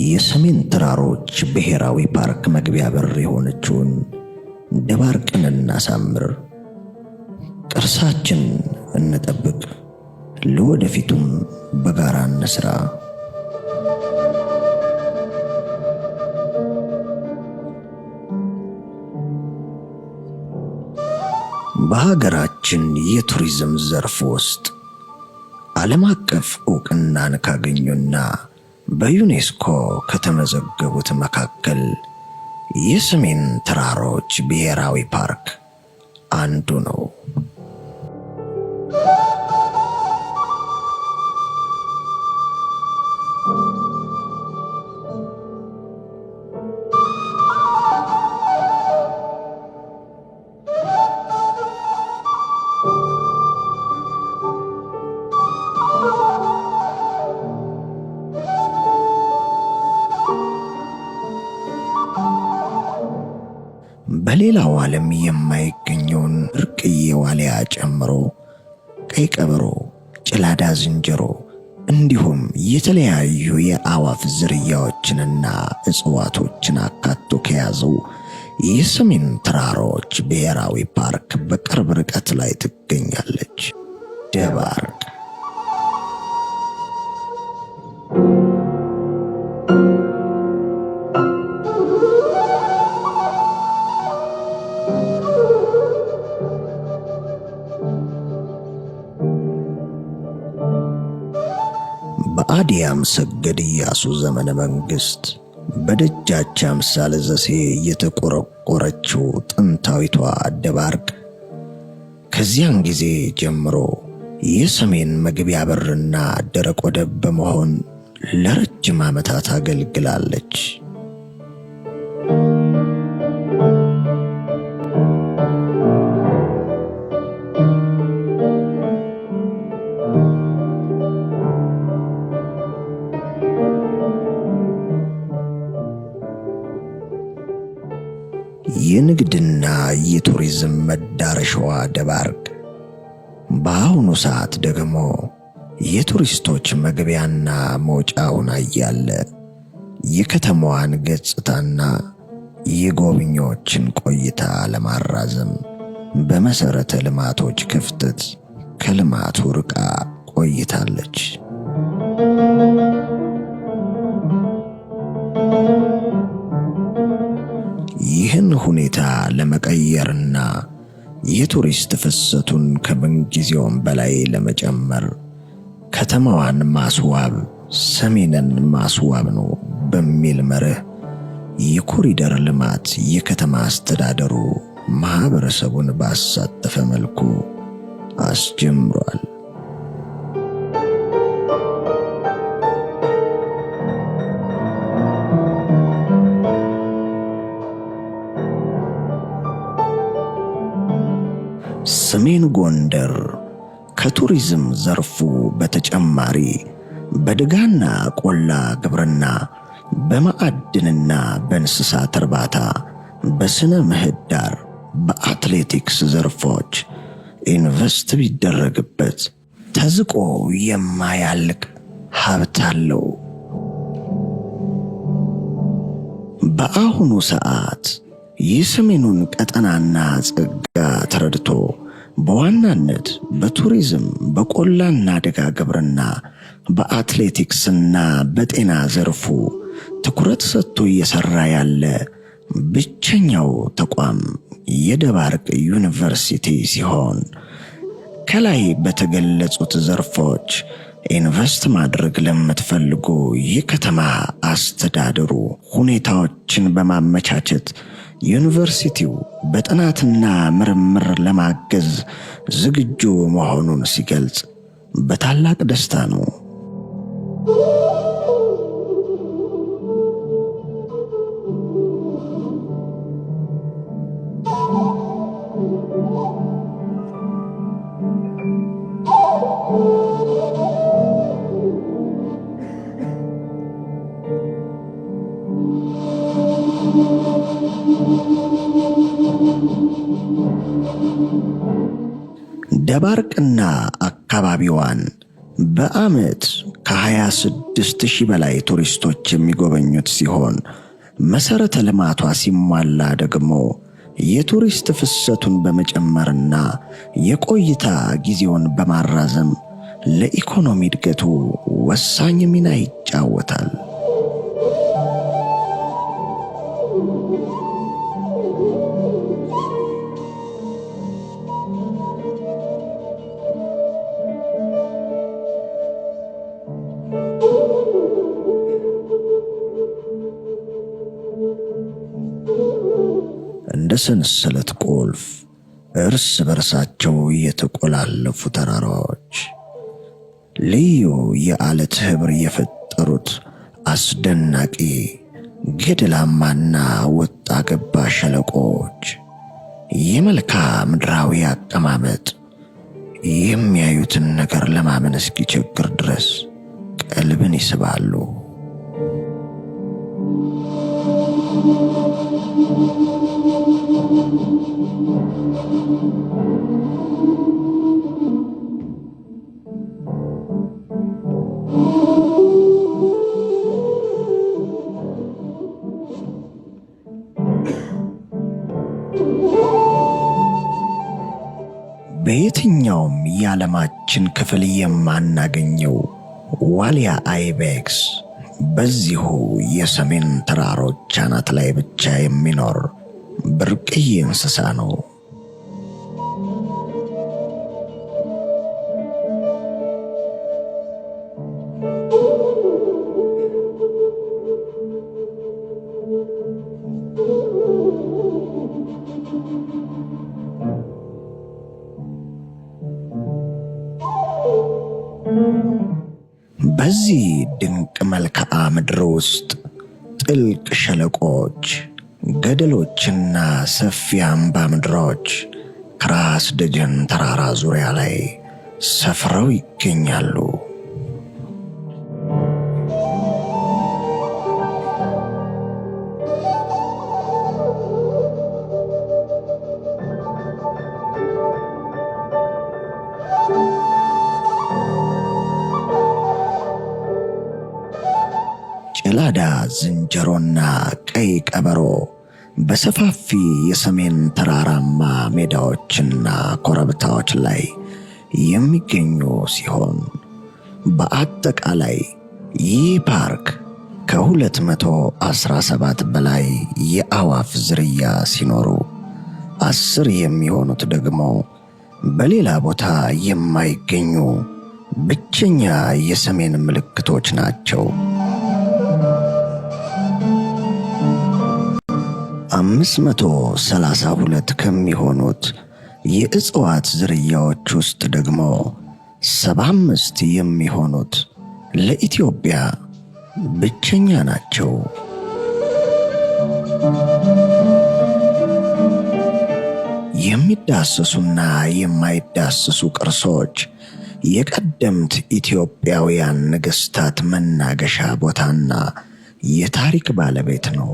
የሰሜን ተራሮች ብሔራዊ ፓርክ መግቢያ በር የሆነችውን ደባርቅን እናሳምር፣ ቅርሳችን እንጠብቅ፣ ለወደፊቱም በጋራ እንስራ። በሀገራችን የቱሪዝም ዘርፍ ውስጥ ዓለም አቀፍ ዕውቅናን ካገኙና በዩኔስኮ ከተመዘገቡት መካከል የሰሜን ተራሮች ብሔራዊ ፓርክ አንዱ ነው። በሌላው ዓለም የማይገኘውን ብርቅዬ ዋልያ ጨምሮ ቀይ ቀበሮ፣ ጭላዳ ዝንጀሮ እንዲሁም የተለያዩ የአዋፍ ዝርያዎችንና እጽዋቶችን አካቶ ከያዘው የሰሜን ተራሮች ብሔራዊ ፓርክ በቅርብ ርቀት ላይ ትገኛለች ደባርቅ። በአዲያም ሰገድ ኢያሱ ዘመነ መንግስት በደጃች አምሳለ ዘሴ የተቆረቆረችው ጥንታዊቷ ደባርቅ ከዚያን ጊዜ ጀምሮ የሰሜን መግቢያ በርና ደረቅ ወደብ በመሆን ለረጅም ዓመታት አገልግላለች። የንግድና የቱሪዝም መዳረሻዋ ደባርቅ በአሁኑ ሰዓት ደግሞ የቱሪስቶች መግቢያና መውጫውን አያለ የከተማዋን ገጽታና የጎብኚዎችን ቆይታ ለማራዘም በመሰረተ ልማቶች ክፍተት ከልማቱ ርቃ ቆይታለች። ይህን ሁኔታ ለመቀየርና የቱሪስት ፍሰቱን ከምንጊዜውም በላይ ለመጨመር ከተማዋን ማስዋብ ሰሜንን ማስዋብ ነው በሚል መርህ የኮሪደር ልማት የከተማ አስተዳደሩ ማህበረሰቡን ባሳተፈ መልኩ አስጀምሯል። ሰሜን ጎንደር ከቱሪዝም ዘርፉ በተጨማሪ በደጋና ቆላ ግብርና፣ በማዕድንና በእንስሳት እርባታ፣ በስነ ምህዳር፣ በአትሌቲክስ ዘርፎች ኢንቨስት ቢደረግበት ተዝቆ የማያልቅ ሀብት አለው። በአሁኑ ሰዓት የሰሜኑን ቀጠናና ጸጋ ተረድቶ በዋናነት በቱሪዝም፣ በቆላና ደጋ ግብርና፣ በአትሌቲክስና በጤና ዘርፉ ትኩረት ሰጥቶ እየሰራ ያለ ብቸኛው ተቋም የደባርቅ ዩኒቨርሲቲ ሲሆን ከላይ በተገለጹት ዘርፎች ኢንቨስት ማድረግ ለምትፈልጉ የከተማ አስተዳደሩ ሁኔታዎችን በማመቻቸት ዩኒቨርሲቲው በጥናትና ምርምር ለማገዝ ዝግጁ መሆኑን ሲገልጽ በታላቅ ደስታ ነው። ደባርቅና አካባቢዋን በዓመት ከ26,000 በላይ ቱሪስቶች የሚጎበኙት ሲሆን መሰረተ ልማቷ ሲሟላ ደግሞ የቱሪስት ፍሰቱን በመጨመርና የቆይታ ጊዜውን በማራዘም ለኢኮኖሚ እድገቱ ወሳኝ ሚና ይጫወታል። እንደ ሰንሰለት ቁልፍ እርስ በርሳቸው የተቆላለፉ ተራራዎች፣ ልዩ የዓለት ኅብር የፈጠሩት አስደናቂ ገደላማና ወጣ ገባ ሸለቆች፣ የመልክዓ ምድራዊ አቀማመጥ የሚያዩትን ነገር ለማመን እስኪቸግር ድረስ ቀልብን ይስባሉ። በየትኛውም የዓለማችን ክፍል የማናገኘው ዋልያ አይቤክስ በዚሁ የሰሜን ተራሮች አናት ላይ ብቻ የሚኖር ብርቅዬ እንስሳ ነው። በዚህ ድንቅ መልክዓ ምድር ውስጥ ጥልቅ ሸለቆች፣ ገደሎችና ሰፊ አምባ ምድሮች ከራስ ደጀን ተራራ ዙሪያ ላይ ሰፍረው ይገኛሉ። ጭላዳ ዝንጀሮና ቀይ ቀበሮ በሰፋፊ የሰሜን ተራራማ ሜዳዎችና ኮረብታዎች ላይ የሚገኙ ሲሆን በአጠቃላይ ይህ ፓርክ ከ217 በላይ የአዕዋፍ ዝርያ ሲኖሩ 10 የሚሆኑት ደግሞ በሌላ ቦታ የማይገኙ ብቸኛ የሰሜን ምልክቶች ናቸው። 532 ከሚሆኑት የእጽዋት ዝርያዎች ውስጥ ደግሞ 75 የሚሆኑት ለኢትዮጵያ ብቸኛ ናቸው። የሚዳሰሱና የማይዳሰሱ ቅርሶች የቀደምት ኢትዮጵያውያን ነገሥታት መናገሻ ቦታና የታሪክ ባለቤት ነው።